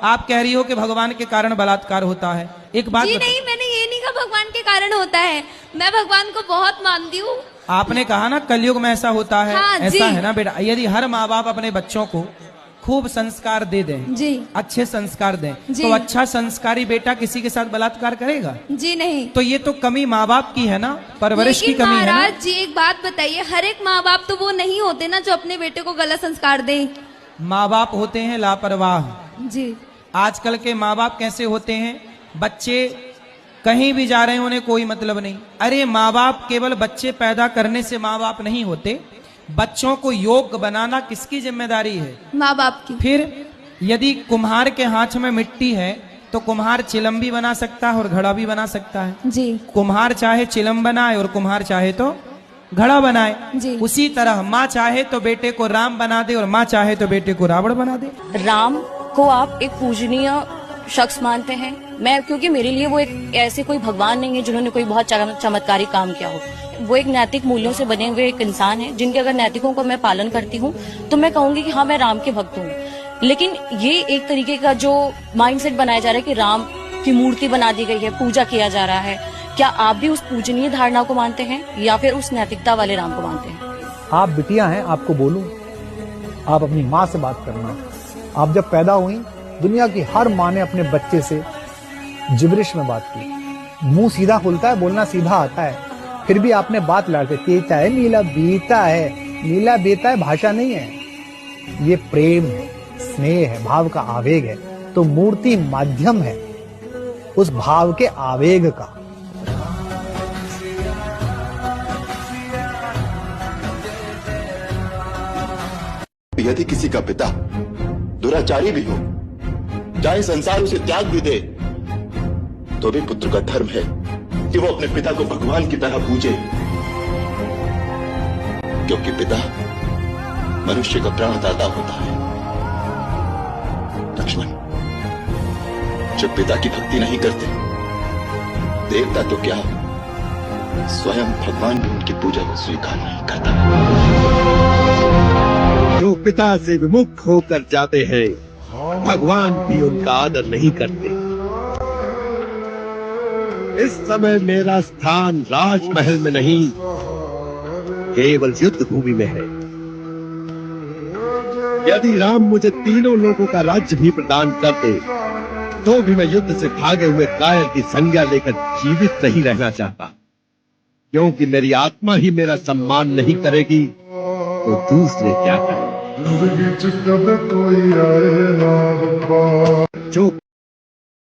आप कह रही हो कि भगवान के कारण बलात्कार होता है। एक बात जी नहीं, मैंने ये नहीं कहा भगवान के कारण होता है। मैं भगवान को बहुत मानती हूँ। आपने कहा ना कलयुग में ऐसा होता है। हाँ, ऐसा जी। है ना बेटा, यदि हर माँ बाप अपने बच्चों को खूब संस्कार दे दें, जी अच्छे संस्कार दें, जी। तो अच्छा संस्कारी बेटा किसी के साथ बलात्कार करेगा? जी नहीं। तो ये तो कमी माँ बाप की है ना, परवरिश की कमी है ना। महाराज जी एक बात बताइए, हर एक माँ बाप तो वो नहीं होते ना जो अपने बेटे को गलत संस्कार दें। माँ बाप होते हैं लापरवाह। जी आजकल के माँ बाप कैसे होते हैं, बच्चे कहीं भी जा रहे हैं उन्हें कोई मतलब नहीं। अरे माँ बाप केवल बच्चे पैदा करने से माँ बाप नहीं होते, बच्चों को योग्य बनाना किसकी जिम्मेदारी है? माँ बाप की। फिर यदि कुम्हार के हाथ में मिट्टी है तो कुम्हार चिलम भी बना सकता है और घड़ा भी बना सकता है। जी कुम्हार चाहे चिलम बनाए और कुम्हार चाहे तो घड़ा बनाए। जी। उसी तरह माँ चाहे तो बेटे को राम बना दे और माँ चाहे तो बेटे को रावण बना दे। राम को आप एक पूजनीय शख्स मानते हैं। मैं, क्योंकि मेरे लिए वो एक ऐसे कोई भगवान नहीं है जिन्होंने कोई बहुत चमत्कारी काम किया हो। वो एक नैतिक मूल्यों से बने हुए एक इंसान है, जिनके अगर नैतिकों को मैं पालन करती हूँ तो मैं कहूंगी कि हाँ, मैं राम के भक्त हूँ। लेकिन ये एक तरीके का जो माइंडसेट बनाया जा रहा है कि राम की मूर्ति बना दी गई है, पूजा किया जा रहा है, क्या आप भी उस पूजनीय धारणा को मानते हैं या फिर उस नैतिकता वाले राम को मानते हैं? आप बिटिया हैं, आपको बोलूं, आप अपनी माँ से बात करना। आप जब पैदा हुई, दुनिया की हर माँ ने अपने बच्चे से जिब्रिश में बात की। मुंह सीधा खुलता है, बोलना सीधा आता है, फिर भी आपने बात लड़ते तेता है, नीला बीता है। नीला बेता है भाषा नहीं है, ये प्रेम है, स्नेह है, भाव का आवेग है। तो मूर्ति माध्यम है उस भाव के आवेग का। यदि किसी का पिता दुराचारी भी हो, चाहे संसार उसे त्याग भी दे, तो भी पुत्र का धर्म है कि वो अपने पिता को भगवान की तरह पूजे, क्योंकि पिता मनुष्य का प्राणदाता होता है। लक्ष्मण, जो पिता की भक्ति नहीं करते, देवता तो क्या, स्वयं भगवान भी उनकी पूजा को स्वीकार नहीं करता। जो पिता से विमुख होकर जाते हैं, भगवान भी उनका आदर नहीं करते। इस समय मेरा स्थान राजमहल में नहीं, केवल युद्ध भूमि में है। यदि राम मुझे तीनों लोगों का राज्य भी प्रदान कर दे, तो भी मैं युद्ध से भागे हुए कायर की संज्ञा लेकर जीवित नहीं रहना चाहता, क्योंकि मेरी आत्मा ही मेरा सम्मान नहीं करेगी तो दूसरे क्या करें। जो